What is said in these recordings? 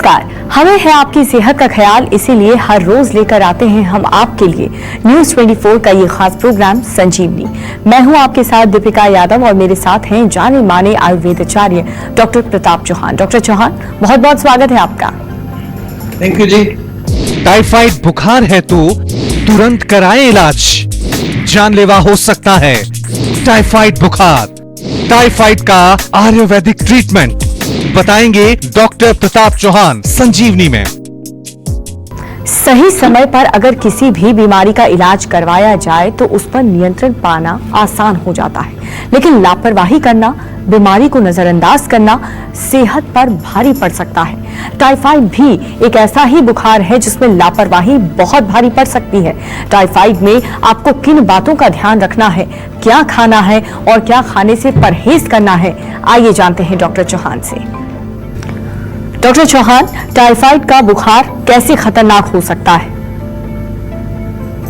नमस्कार। हमें है आपकी सेहत का ख्याल, इसीलिए हर रोज लेकर आते हैं हम आपके लिए न्यूज 24 का ये खास प्रोग्राम संजीवनी। मैं हूं आपके साथ दीपिका यादव और मेरे साथ हैं जाने माने आयुर्वेदाचार्य डॉक्टर प्रताप चौहान। डॉक्टर चौहान, बहुत बहुत स्वागत है आपका। Thank you ji. टाइफाइड बुखार है तो तुरंत कराएं इलाज, जानलेवा हो सकता है टाइफाइड बुखार। टाइफाइड का आयुर्वेदिक ट्रीटमेंट बताएंगे डॉक्टर प्रताप चौहान संजीवनी में। सही समय पर अगर किसी भी बीमारी का इलाज करवाया जाए तो उस पर नियंत्रण पाना आसान हो जाता है, लेकिन लापरवाही करना, बीमारी को नजरअंदाज करना सेहत पर भारी पड़ सकता है। टाइफाइड भी एक ऐसा ही बुखार है जिसमें लापरवाही बहुत भारी पड़ सकती है। टाइफाइड में आपको किन बातों का ध्यान रखना है, क्या खाना है और क्या खाने से परहेज करना है, आइए जानते हैं डॉक्टर चौहान से। डॉक्टर चौहान, टाइफाइड का बुखार कैसे खतरनाक हो सकता है?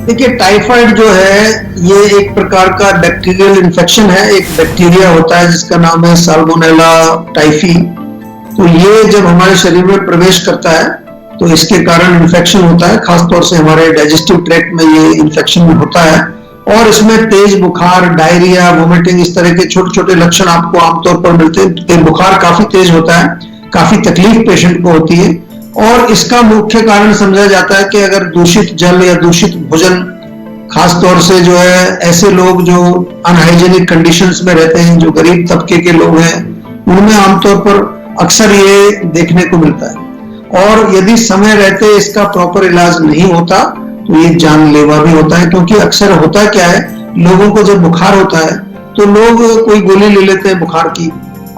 देखिए, टाइफाइड जो है ये एक प्रकार का बैक्टीरियल इन्फेक्शन है। एक बैक्टीरिया होता है जिसका नाम है साल्मोनेला टाइफी। तो ये जब हमारे शरीर में प्रवेश करता है तो इसके कारण इन्फेक्शन होता है। खासतौर से हमारे डाइजेस्टिव ट्रैक्ट में ये इन्फेक्शन होता है और इसमें तेज बुखार, डायरिया, वोमिटिंग, इस तरह के छोटे छोटे लक्षण आपको आमतौर पर मिलते हैं। बुखार काफी तेज होता है, काफी तकलीफ पेशेंट को होती है और इसका मुख्य कारण समझा जाता है कि अगर दूषित जल या दूषित भोजन, खासतौर से जो है ऐसे लोग जो अनहाइजेनिक कंडीशंस में रहते हैं, जो गरीब तबके के लोग हैं, उनमें आमतौर पर अक्सर ये देखने को मिलता है। और यदि समय रहते इसका प्रॉपर इलाज नहीं होता तो ये जानलेवा भी होता है। क्योंकि अक्सर होता क्या है, लोगों को जब बुखार होता है तो लोग कोई गोली ले लेते हैं बुखार की,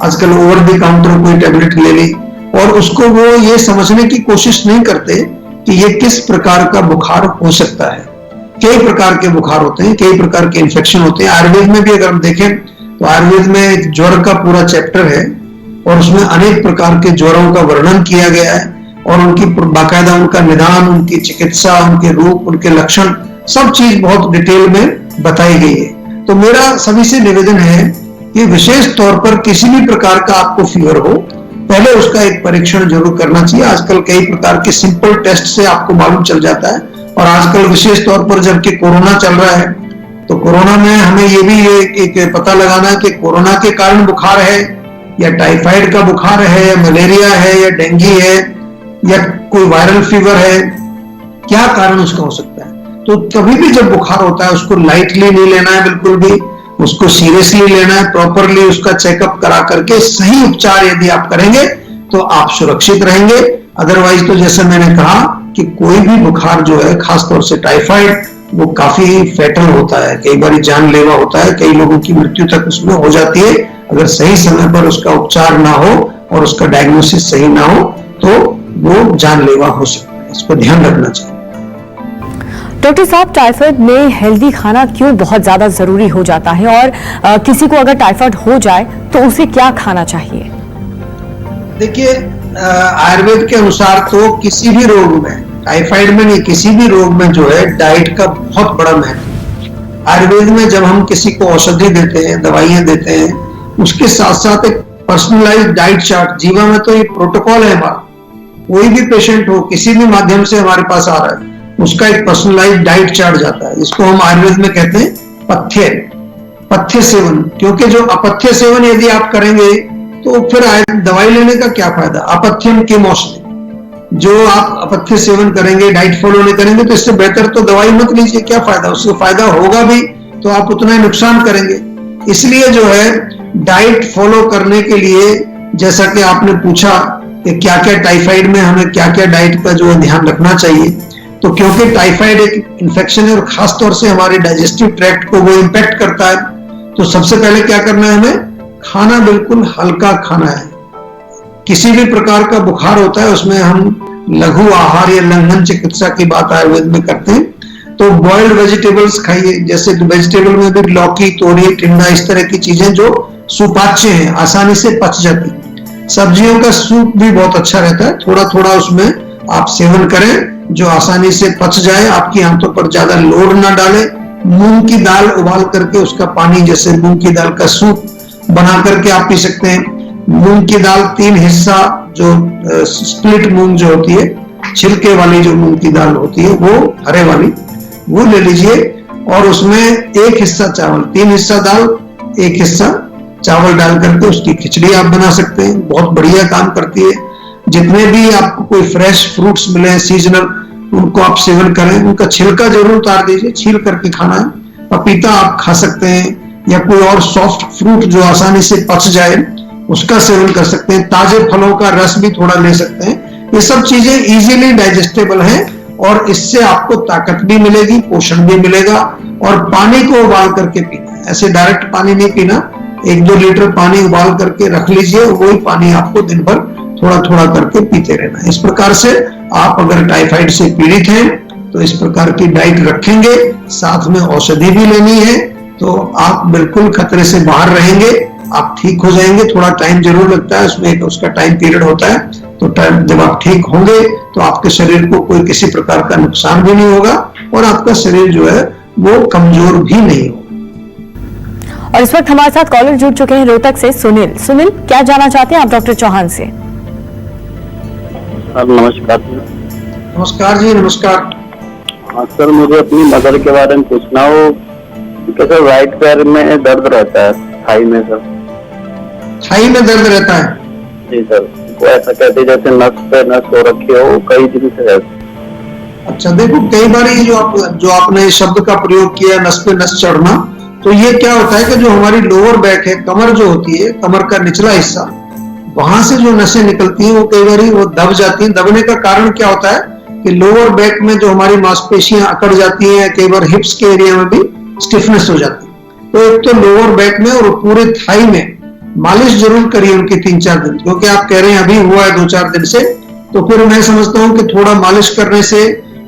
आजकल ओवर द काउंटर कोई टेबलेट ले ली, और उसको वो ये समझने की कोशिश नहीं करते कि ये किस प्रकार का बुखार हो सकता है। कई प्रकार के बुखार होते हैं, कई प्रकार के इन्फेक्शन होते हैं। आयुर्वेद में भी अगर हम देखें तो आयुर्वेद में ज्वर का पूरा चैप्टर है और उसमें अनेक प्रकार के ज्वरों का वर्णन किया गया है और उनकी बाकायदा उनका निदान, उनकी चिकित्सा, उनके रूप, उनके लक्षण, सब चीज बहुत डिटेल में बताई गई है। तो मेरा सभी से निवेदन है कि विशेष तौर पर किसी भी प्रकार का आपको फीवर हो, पहले उसका एक परीक्षण जरूर करना चाहिए। आजकल कई प्रकार के सिंपल टेस्ट से आपको मालूम चल जाता है। और आजकल विशेष तौर पर जबकि कोरोना चल रहा है तो कोरोना में हमें ये भी एक पता लगाना है कि कोरोना के कारण बुखार है या टाइफाइड का बुखार है या मलेरिया है या डेंगू है या कोई वायरल फीवर है, क्या कारण उसका हो सकता है। तो कभी भी जब बुखार होता है उसको लाइटली नहीं लेना है, बिल्कुल भी उसको सीरियसली लेना है। प्रॉपरली उसका चेकअप करा करके सही उपचार यदि आप करेंगे तो आप सुरक्षित रहेंगे। अदरवाइज तो जैसे मैंने कहा कि कोई भी बुखार जो है, खासतौर से टाइफाइड, वो काफी फैटल होता है, कई बार जानलेवा होता है, कई लोगों की मृत्यु तक उसमें हो जाती है अगर सही समय पर उसका उपचार ना हो और उसका डायग्नोसिस सही ना हो तो वो जानलेवा हो सकता है। इसको ध्यान रखना चाहिए। डॉक्टर साहब, टाइफाइड में हेल्दी खाना क्यों बहुत ज्यादा जरूरी हो जाता है और किसी को अगर टाइफाइड हो जाए तो उसे क्या खाना चाहिए? देखिए, आयुर्वेद के अनुसार तो किसी भी रोग में, टाइफाइड में नहीं, किसी भी रोग में जो है डाइट का बहुत बड़ा महत्व। आयुर्वेद में जब हम किसी को औषधि देते हैं, दवाइयां देते हैं, उसके साथ साथ एक पर्सनलाइज्ड डाइट चार्ट, जीवा में तो ये प्रोटोकॉल है हमारा। कोई भी पेशेंट हो, किसी भी माध्यम से हमारे पास आ रहा है, उसका एक पर्सनलाइज्ड डाइट चार्ट जाता है, जिसको हम आयुर्वेद में कहते हैं पथ्य सेवन। क्योंकि जो अपथ्य सेवन यदि आप करेंगे तो फिर दवाई लेने का क्या फायदा। अपथ्यम किम औषधि, जो आप अपथ्य सेवन करेंगे, डाइट फॉलो नहीं करेंगे तो इससे बेहतर तो दवाई मत लीजिए, क्या फायदा। उससे फायदा होगा भी तो आप उतना ही नुकसान करेंगे। इसलिए जो है डाइट फॉलो करने के लिए, जैसा कि आपने पूछा कि क्या क्या टाइफाइड में हमें क्या क्या डाइट का जो ध्यान रखना चाहिए, तो क्योंकि टाइफाइड एक इन्फेक्शन है और खासतौर से हमारे डाइजेस्टिव ट्रैक्ट को वो इंपैक्ट करता है, तो सबसे पहले क्या करना है, हमें खाना बिल्कुल हल्का खाना है। किसी भी प्रकार का बुखार होता है उसमें हम लघु आहार या लंघन चिकित्सा की बात आयुर्वेद में करते हैं। तो बॉइल्ड वेजिटेबल्स खाइए, जैसे वेजिटेबल में भी लौकी, तोरी, टिंडा, इस तरह की चीजें जो सुपाच्य हैं, आसानी से पच जाती हैं। सब्जियों का सूप भी बहुत अच्छा रहता है, थोड़ा थोड़ा उसमें आप सेवन करें जो आसानी से पच जाए, आपकी आंतों पर ज्यादा लोड ना डाले। मूंग की दाल उबाल करके उसका पानी, जैसे मूंग की दाल का सूप बना करके आप पी सकते हैं। मूंग की दाल 3 हिस्सा जो स्प्लिट मूंग जो होती है, छिलके वाली जो मूंग की दाल होती है, वो हरे वाली, वो ले लीजिए और उसमें एक हिस्सा चावल, 3 हिस्सा दाल, 1 हिस्सा चावल डाल करके उसकी खिचड़ी आप बना सकते हैं। बहुत बढ़िया काम करती है। जितने भी आपको कोई फ्रेश फ्रूट्स मिले सीजनल, उनको आप सेवन करें। उनका छिलका जरूर उतार दीजिए, छील करके खाना है। पपीता आप खा सकते हैं या कोई और सॉफ्ट फ्रूट जो आसानी से पच जाए, उसका सेवन कर सकते हैं। ताजे फलों का रस भी थोड़ा ले सकते हैं। ये सब चीजें इजीली डाइजेस्टेबल हैं और इससे आपको ताकत भी मिलेगी, पोषण भी मिलेगा। और पानी को उबाल करके पीना है, ऐसे डायरेक्ट पानी नहीं पीना। 1-2 लीटर पानी उबाल करके रख लीजिए, वही पानी आपको दिन भर थोड़ा थोड़ा करके पीते रहना है। इस प्रकार से आप अगर टाइफाइड से पीड़ित हैं तो इस प्रकार की डाइट रखेंगे, साथ में औषधि भी लेनी है, तो आप बिल्कुल खतरे से बाहर रहेंगे। आप ठीक हो जाएंगे। थोड़ा टाइम जरूर लगता है, उसमें एक उसका टाइम पीरियड होता है। तो टाइम जब आप ठीक होंगे तो आपके शरीर को कोई किसी प्रकार का नुकसान भी नहीं होगा और आपका शरीर जो है वो कमजोर भी नहीं होगा। और इस वक्त हमारे साथ कॉलर जुड़ चुके हैं रोहतक से सुनील। सुनील, क्या जानना चाहते हैं आप डॉक्टर चौहान से? नमस्कार। नमस्कार जी, नमस्कार। हाँ सर, मुझे अपनी मदर के बारे में पूछना हो कि सर राइट पैर में दर्द रहता है, थाई में सर। थाई में दर्द रहता है? जी सर, वो ऐसा कहते जैसे नस पे नस हो रखी हो, कई दिन से है। अच्छा देखो, कई बार ये जो आपने शब्द का प्रयोग किया, नस पे नस चढ़ना, तो ये क्या होता है कि जो हमारी लोअर बैक है, कमर जो होती है, कमर का निचला हिस्सा, वहां से जो नसें निकलती हैं वो कई बार वो दब जाती हैं। दबने का कारण क्या होता है कि लोअर बैक में जो हमारी मांसपेशियां अकड़ जाती हैं, कई बार हिप्स के एरिया में भी स्टिफनेस हो जाती है। तो एक तो लोअर बैक में और पूरे थाई में मालिश जरूर करिए उनके 3-4 दिन, क्योंकि आप कह रहे हैं अभी हुआ है 2-4 दिन से, तो फिर मैं समझता हूं कि थोड़ा मालिश करने से,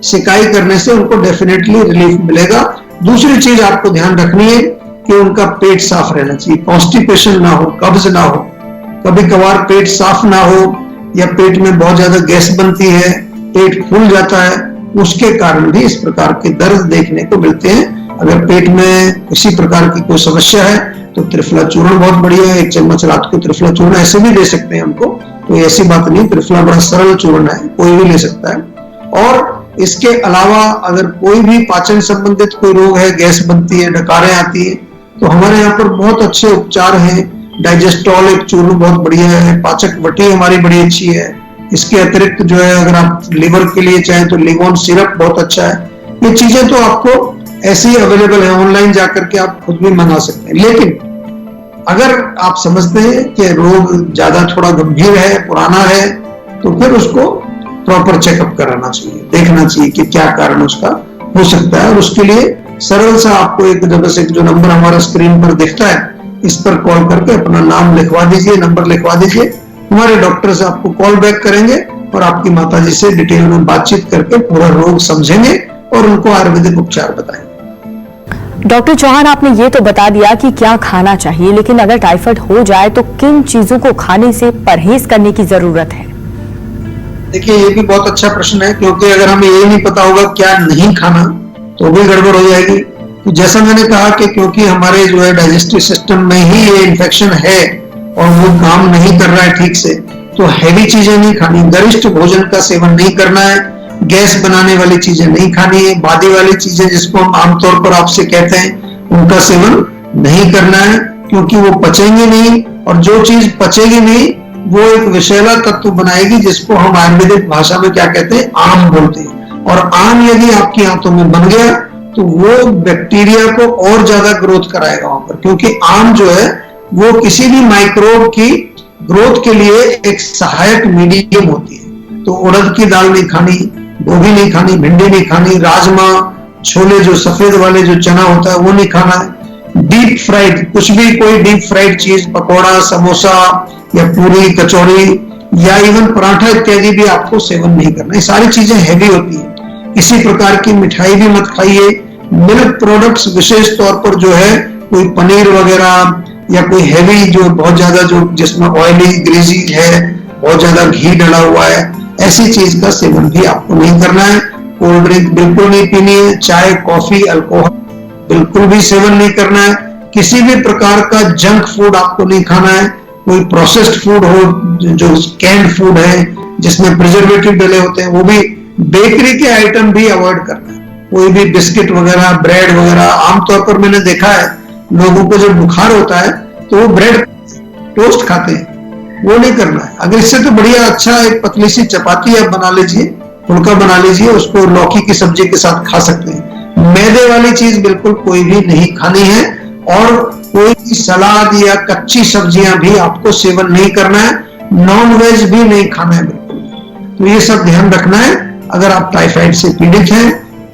सिकाई करने से उनको डेफिनेटली रिलीफ मिलेगा। दूसरी चीज आपको ध्यान रखनी है कि उनका पेट साफ रहना चाहिए, कॉन्स्टिपेशन ना हो, कब्ज ना हो। कभी कभार पेट साफ ना हो या पेट में बहुत ज्यादा गैस बनती है, पेट फूल जाता है, उसके कारण भी इस प्रकार के दर्द देखने को मिलते हैं। अगर पेट में किसी प्रकार की कोई समस्या है तो त्रिफला चूर्ण बहुत बढ़िया है। 1 चम्मच रात को त्रिफला चूर्ण ऐसे भी दे सकते हैं हमको, तो ऐसी बात नहीं। त्रिफला बड़ा सरल चूर्ण है, कोई भी ले सकता है। और इसके अलावा अगर कोई भी पाचन संबंधित कोई रोग है, गैस बनती है, डकारें आती है, तो हमारे यहाँ पर बहुत अच्छे उपचार हैं। डाइजेस्टॉल एक चूर्ण बहुत बढ़िया है, पाचक वटी हमारी बड़ी अच्छी है। इसके अतिरिक्त जो है अगर आप लिवर के लिए चाहें तो लिगोन सिरप बहुत अच्छा है। ये चीजें तो आपको ऐसी अवेलेबल है, ऑनलाइन जाकर के आप खुद भी मंगा सकते हैं। लेकिन अगर आप समझते हैं कि रोग ज्यादा थोड़ा गंभीर है, पुराना है, तो फिर उसको प्रॉपर चेकअप कराना चाहिए, देखना चाहिए कि क्या कारण उसका हो सकता है। और उसके लिए सरल सा आपको एक जो नंबर हमारा स्क्रीन पर दिखता है, इस पर कॉल करके अपना नाम लिखवा दीजिए, नंबर लिखवा दीजिए। हमारे डॉक्टर से आपको कॉल बैक करेंगे और आपकी माताजी से डिटेल में बातचीत करके पूरा रोग समझेंगे और उनको आयुर्वेदिक उपचार बताएंगे। डॉक्टर चौहान, आपने ये तो बता दिया कि क्या खाना चाहिए, लेकिन अगर टाइफाइड हो जाए तो किन चीजों को खाने से परहेज करने की जरूरत है? देखिए, ये भी बहुत अच्छा प्रश्न है, क्योंकि अगर हमें ये नहीं पता होगा क्या नहीं खाना तो भी गड़बड़ हो जाएगी। तो जैसा मैंने कहा कि क्योंकि हमारे जो है डाइजेस्टिव सिस्टम में ही ये इन्फेक्शन है और वो काम नहीं कर रहा है ठीक से, तो हैवी चीजें नहीं खानी, गरिष्ठ भोजन का सेवन नहीं करना है, गैस बनाने वाली चीजें नहीं खानी है, बादी वाली चीजें जिसको हम आमतौर पर आपसे कहते हैं, उनका सेवन नहीं करना है, क्योंकि वो पचेंगे नहीं। और जो चीज पचेगी नहीं वो एक विषैला तत्व बनाएगी, जिसको हम आयुर्वेदिक भाषा में क्या कहते हैं, आम बोलते हैं। और आम यदि आपकी आंतों में बन गया तो वो बैक्टीरिया को और ज्यादा ग्रोथ कराएगा वहां पर, क्योंकि आम जो है वो किसी भी माइक्रोब की ग्रोथ के लिए एक सहायक मीडियम होती है। तो उड़द की दाल नहीं खानी, गोभी नहीं खानी, भिंडी नहीं खानी, राजमा, छोले जो सफेद वाले जो चना होता है वो नहीं खाना है। डीप फ्राइड कुछ भी, कोई डीप फ्राइड चीज, पकौड़ा, समोसा या पूरी, कचौड़ी या इवन पराठा इत्यादि भी आपको सेवन नहीं करना। ये सारी चीजें हैवी होती है। किसी प्रकार की मिठाई भी मत खाइए। मिल्क प्रोडक्ट्स विशेष तौर पर जो है, कोई पनीर वगैरह या कोई हैवी जो बहुत ज्यादा जो जिसमें ऑयली ग्रीजी है, बहुत ज्यादा घी डला हुआ है, ऐसी चीज का सेवन भी आपको नहीं करना है। कोल्ड ड्रिंक बिल्कुल नहीं पीनी है, चाय, कॉफी, अल्कोहल बिल्कुल भी सेवन नहीं करना है। किसी भी प्रकार का जंक फूड आपको नहीं खाना है। कोई प्रोसेस्ड फूड हो, जो कैंड फूड है जिसमें प्रिजर्वेटिव डले होते हैं, वो भी बेकरी के आइटम भी अवॉइड करना है। कोई भी बिस्किट वगैरह, ब्रेड वगैरह, आमतौर पर मैंने देखा है लोगों को जब बुखार होता है तो वो ब्रेड टोस्ट खाते हैं, वो नहीं करना है। अगर इससे तो बढ़िया अच्छा एक पतली सी चपाती आप बना लीजिए, फुल्का बना लीजिए, उसको लौकी की सब्जी के साथ खा सकते हैं। मैदे वाली चीज बिल्कुल कोई भी नहीं खानी है, और कोई भी सलाद या कच्ची सब्जियां भी आपको सेवन नहीं करना है, नॉन वेज भी नहीं खाना है बिल्कुल। तो ये सब ध्यान रखना है अगर आप टाइफाइड से पीड़ित हैं,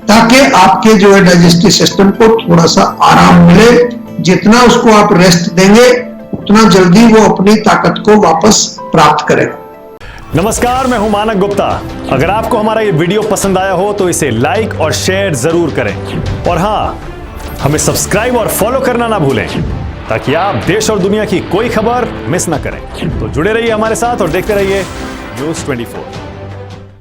ताकि आपके जो है डाइजेस्टिव सिस्टम को थोड़ा सा आराम मिले। जितना उसको आप रेस्ट देंगे उतना जल्दी वो अपनी ताकत को वापस प्राप्त करेगा। नमस्कार, मैं हूं मानक गुप्ता। अगर आपको हमारा ये वीडियो पसंद आया हो तो इसे लाइक और शेयर जरूर करें, और हाँ, हमें सब्सक्राइब और फॉलो करना ना भूलें, ताकि आप देश और दुनिया की कोई खबर मिस ना करें। तो जुड़े रहिए हमारे साथ और देखते रहिए News 24।